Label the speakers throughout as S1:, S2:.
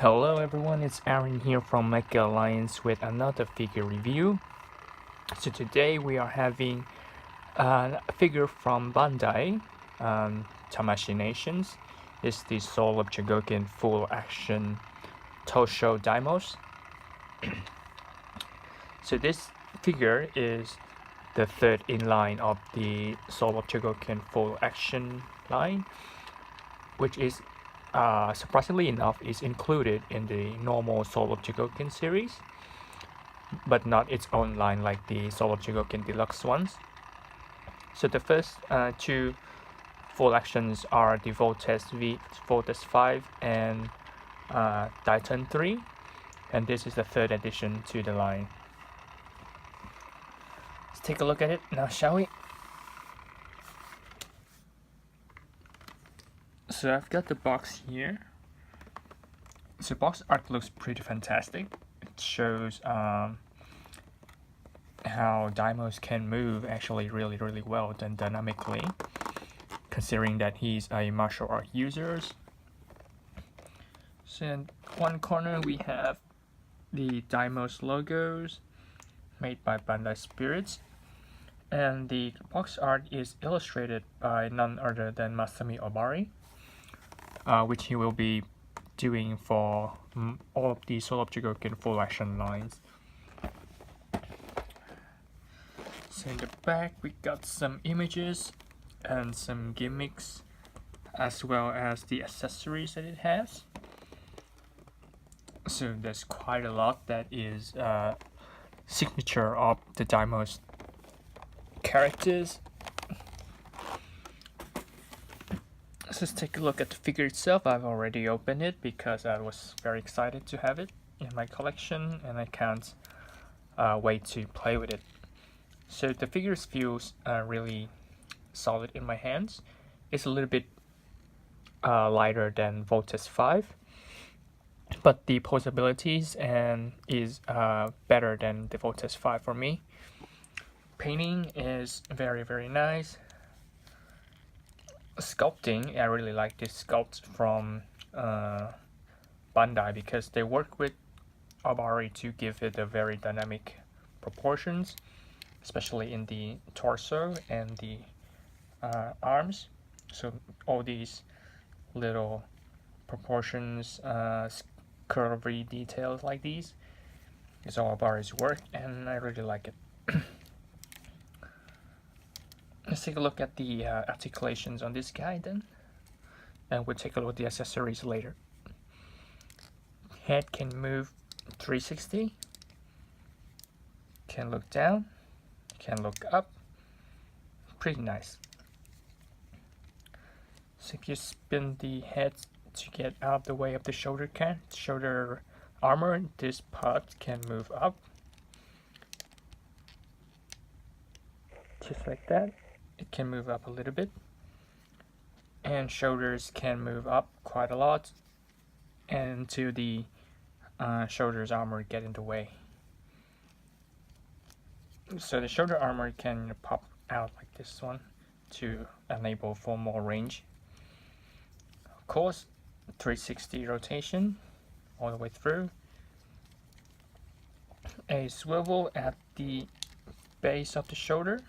S1: Hello everyone, it's Aaron here from Mecha Alliance with another figure review. So today we are having a figure from Bandai, Tamashii Nations. It's the Soul of Chogokin full action Tosho Daimos. So this figure is the third in line of the Soul of Chogokin full action line, which is surprisingly enough is included in the normal Soul of Chogokin series, but not its own line like the Soul of Chogokin Deluxe ones. So the first two full actions are the Voltes V, Voltes 5 and Titan 3, and this is the third addition to the line. Let's take a look at it now, shall we? So I've got the box here. So box art looks pretty fantastic. It shows how Daimos can move actually really well and dynamically, considering that he's a martial art user. So in one corner we have the Daimos logos made by Bandai Spirits, and the box art is illustrated by none other than Masami Obari, which he will be doing for all of the Soul of Chogokin full action lines. So in the back we got some images and some gimmicks, as well as the accessories that it has. So there's quite a lot that is signature of the Daimos characters. Let's take a look at the figure itself. I've already opened it because I was very excited to have it in my collection, and I can't wait to play with it. So the figure feels really solid in my hands. It's a little bit lighter than Voltes 5, but the posabilities and is better than the Voltes 5 for me. Painting is very nice. Sculpting, I really like this sculpt from Bandai because they work with Obari to give it a very dynamic proportions, especially in the torso and the arms. So all these little proportions, curvy details like these is all Obari's work, and I really like it. Let's take a look at the articulations on this guy then, and we'll take a look at the accessories later. Head can move 360, can look down, can look up, pretty nice. So if you spin the head to get out of the way of the shoulder armor, this part can move up, just like that. It can move up a little bit, and shoulders can move up quite a lot, and to the shoulders armor get in the way. So the shoulder armor can pop out like this one to enable for more range. Of course, 360 rotation all the way through. A swivel at the base of the shoulder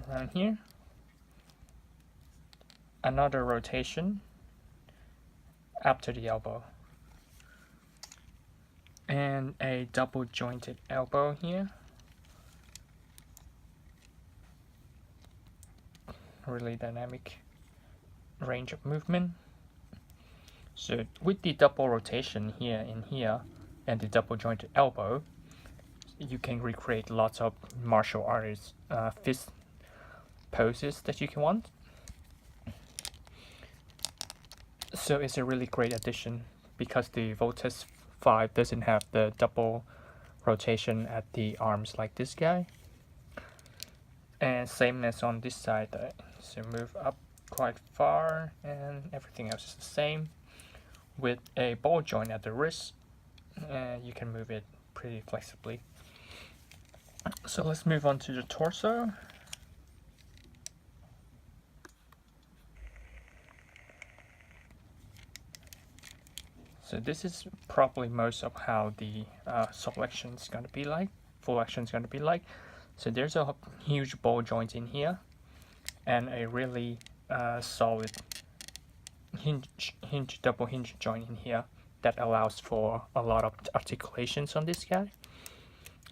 S1: around here. Another rotation up to the elbow. And a double jointed elbow here. Really dynamic range of movement. So with the double rotation here and here and the double jointed elbow, you can recreate lots of martial artists fist poses that you can want. So it's a really great addition because the Voltes 5 doesn't have the double rotation at the arms like this guy. And same as on this side, so move up quite far, and everything else is the same. With a ball joint at the wrist, you can move it pretty flexibly. So let's move on to the torso. So this is probably most of how the soul action is going to be like, full action is going to be like. So there's a huge ball joint in here, and a really solid double hinge joint in here that allows for a lot of articulations on this guy.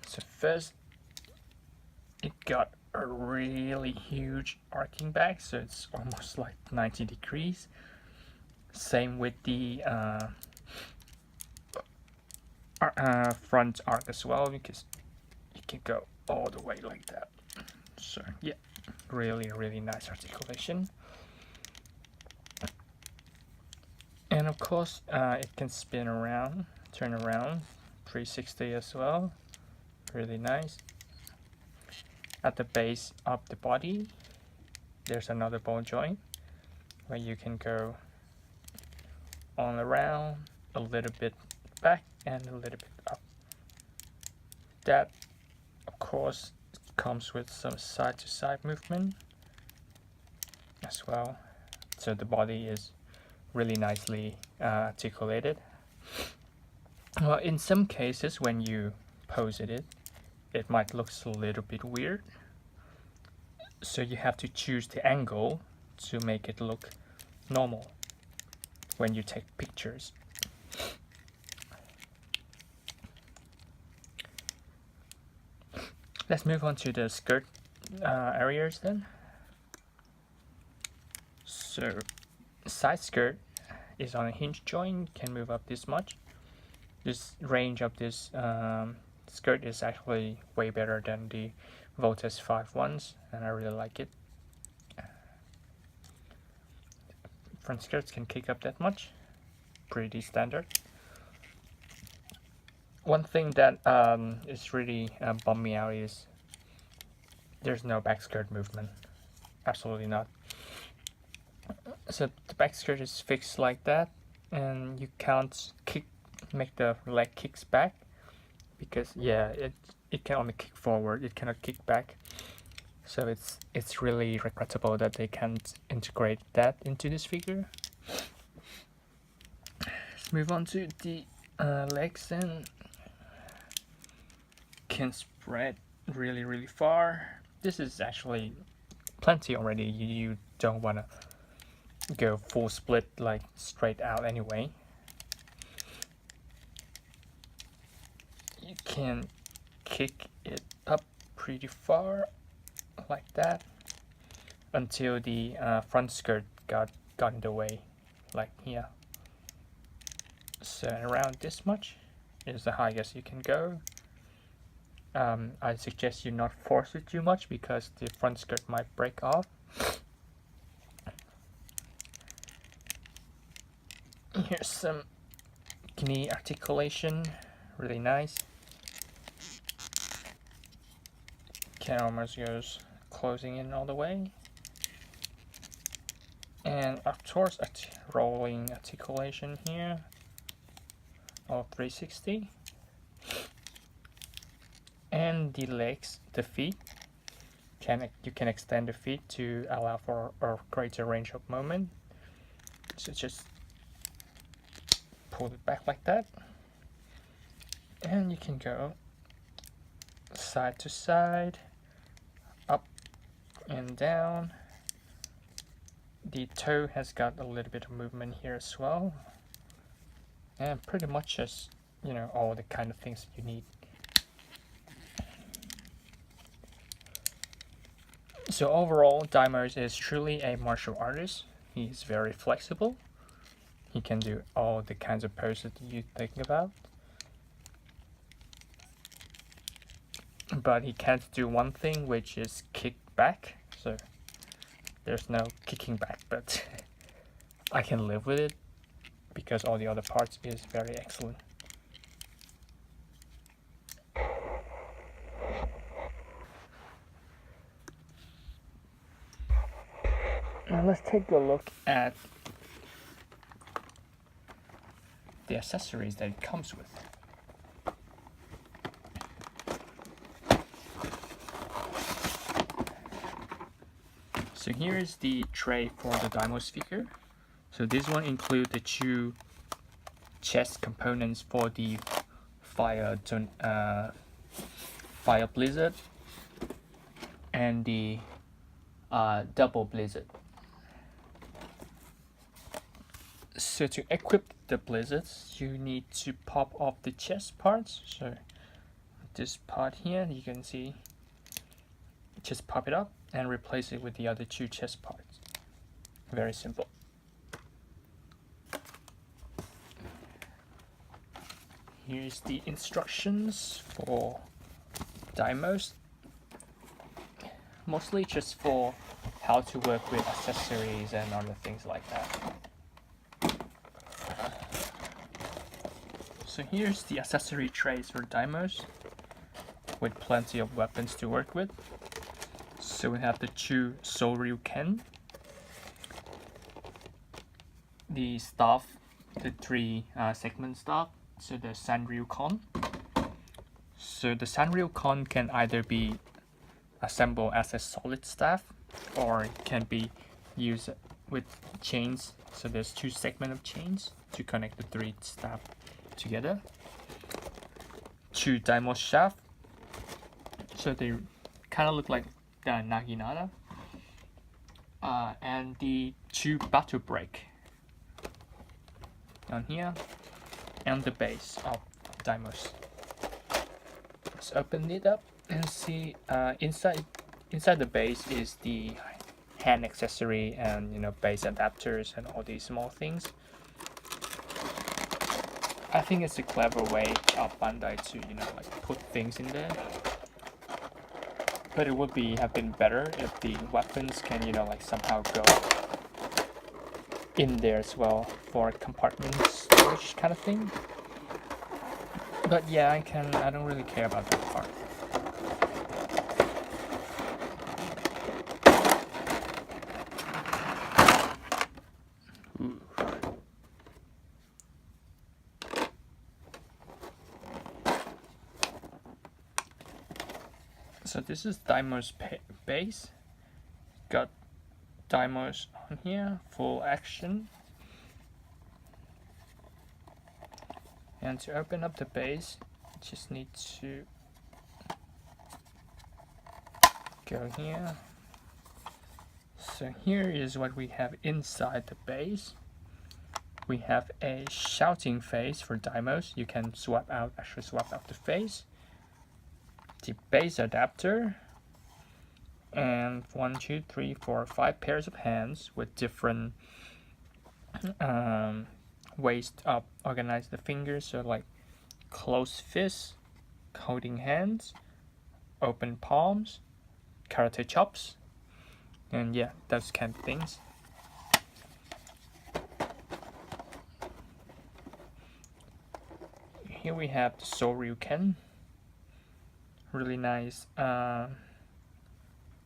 S1: So first, it got a really huge arcing back, so it's almost like 90 degrees. Same with the front arc as well, because you can go all the way like that. So yeah, really nice articulation. And of course it can spin around, turn around 360 as well. Really nice. At the base of the body there's another ball joint where you can go on around, a little bit back and a little bit up. That of course comes with some side to side movement as well, so the body is really nicely articulated. Well, in some cases when you pose it might look a little bit weird, so you have to choose the angle to make it look normal when you take pictures. Let's move on to the skirt areas then. So side skirt is on a hinge joint, can move up this much. This range of this skirt is actually way better than the Voltes 5 ones, and I really like it. Front skirts can kick up that much, pretty standard. One thing that is really bummed me out is there's no back skirt movement, absolutely not. So the back skirt is fixed like that, and you can't make the leg kicks back, because yeah, it can only kick forward, it cannot kick back. So it's really regrettable that they can't integrate that into this figure. Let's move on to the legs, and can spread really far. This is actually plenty already. You don't want to go full split like straight out anyway. You can kick it up pretty far like that until the front skirt got in the way, like here. So around this much is the highest you can go. I suggest you not force it too much because the front skirt might break off. Here's some knee articulation, really nice. Can almost goes closing in all the way. And of course rolling articulation here, all 360. And the legs, the feet, you can extend the feet to allow for a greater range of movement. So just pull it back like that, and you can go side to side, up and down. The toe has got a little bit of movement here as well, and pretty much just, you know, all the kind of things you need. So overall, Daimos is truly a martial artist. He's very flexible. He can do all the kinds of poses that you think about. But he can't do one thing, which is kick back. So there's no kicking back, but I can live with it because all the other parts is very excellent. Now let's take a look at the accessories that it comes with. So here is the tray for the Daimos figure. So this one includes the two chest components for the fire blizzard and the double blizzard. So to equip the blizzards, you need to pop off the chest parts. So this part here, you can see, just pop it up and replace it with the other two chest parts. Very simple. Here's the instructions for Daimos. Mostly just for how to work with accessories and other things like that. So here's the accessory trays for Daimos, with plenty of weapons to work with. So we have the two Soul Chogokin, the staff, the three segment staff, so the Sanryukon. So the Sanryukon can either be assembled as a solid staff or can be used with chains. So there's two segments of chains to connect the three staff together. Two Daimos shaft, so they kind of look like the Naginata, and the two battle break on here and the base of Daimos. Let's open it up and see. Inside the base is the hand accessory and base adapters and all these small things. I think it's a clever way of Bandai to like put things in there. But it would have been better if the weapons can like somehow go in there as well for compartment storage kind of thing. But yeah, I don't really care about that part. Ooh. So this is Daimos base. Got Daimos on here, full action. And to open up the base, just need to go here. So here is what we have inside the base. We have a shouting face for Daimos. You can actually swap out the face. The base adapter, and 1, 2, 3, 4, 5 pairs of hands with different ways to organize the fingers. So like closed fists, holding hands, open palms, karate chops, and yeah, those kind of things. Here we have the Soul Chogokin. Really nice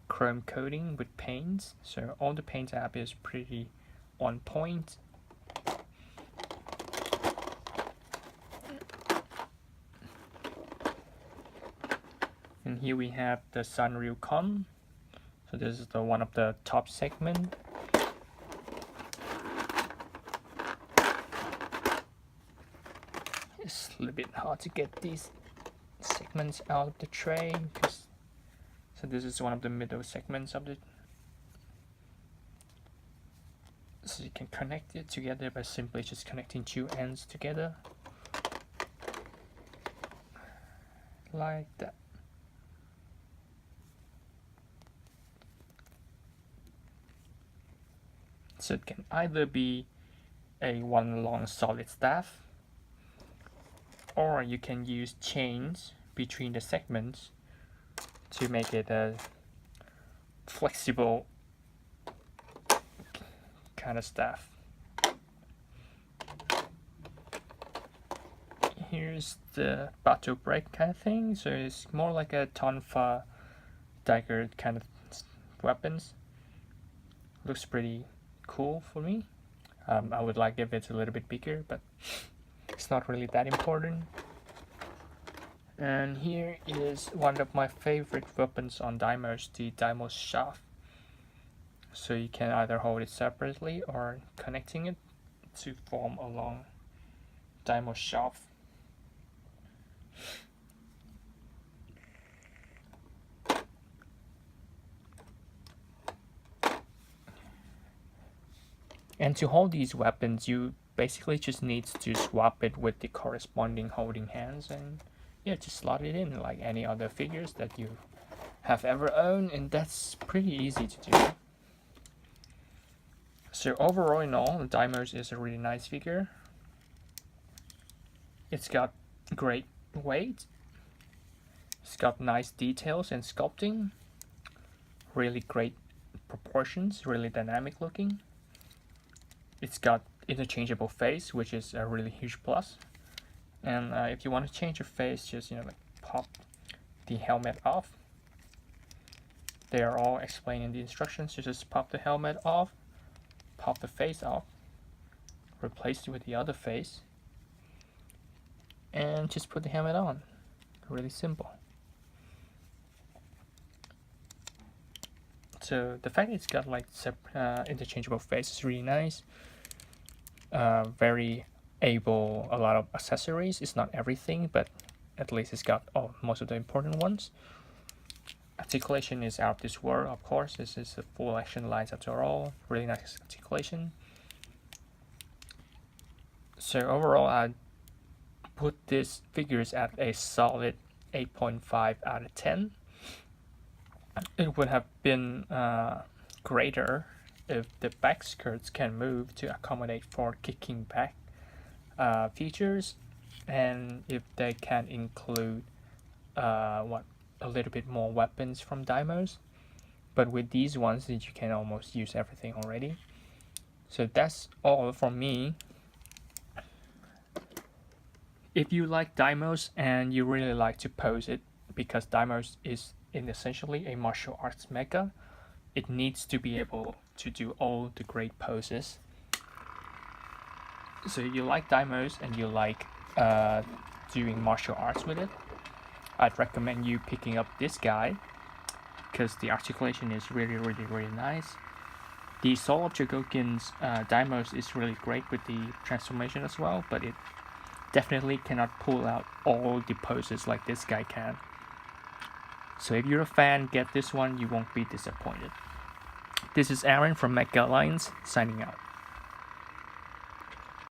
S1: chrome coating with paints, so all the paint app is pretty on point. And here we have the Sanryukon. So this is the one of the top segment. It's a little bit hard to get these segments out of the tray, so this is one of the middle segments of the, so you can connect it together by simply just connecting two ends together like that. So it can either be one long solid staff, or you can use chains between the segments to make it a flexible kind of staff. Here's the battle break kind of thing, so it's more like a tonfa dagger kind of weapons. Looks pretty cool for me. I would like if it's a little bit bigger, but it's not really that important. And here is one of my favorite weapons on Daimos, the Daimos shaft. So you can either hold it separately or connecting it to form a long Daimos shop. And to hold these weapons, you basically just need to swap it with the corresponding holding hands, and yeah, just slot it in like any other figures that you have ever owned, and that's pretty easy to do. So overall in all, Daimos is a really nice figure. It's got great weight, it's got nice details and sculpting, really great proportions, really dynamic looking. It's got interchangeable face, which is a really huge plus. And if you want to change your face, just like pop the helmet off. They are all explained in the instructions. You just pop the helmet off, pop the face off, replace it with the other face, and just put the helmet on. Really simple. So the fact it's got like interchangeable face is really nice. Very able, a lot of accessories. It's not everything, but at least it's got most of the important ones. Articulation is out of this world, of course. This is a full action lines after all. Really nice articulation. So overall, I put these figures at a solid 8.5 out of 10. It would have been greater if the back skirts can move to accommodate for kicking back features, and if they can include a little bit more weapons from Daimos. But with these ones, you can almost use everything already. So that's all from me. If you like Daimos and you really like to pose it, because Daimos is essentially a martial arts mecha, it needs to be able to do all the great poses. So you like Daimos and you like doing martial arts with it, I'd recommend you picking up this guy because the articulation is really nice. The Soul of Chogokin's Daimos is really great with the transformation as well, but it definitely cannot pull out all the poses like this guy can. So if you're a fan, get this one, you won't be disappointed. This is Aaron from Mecha Alliance, signing out.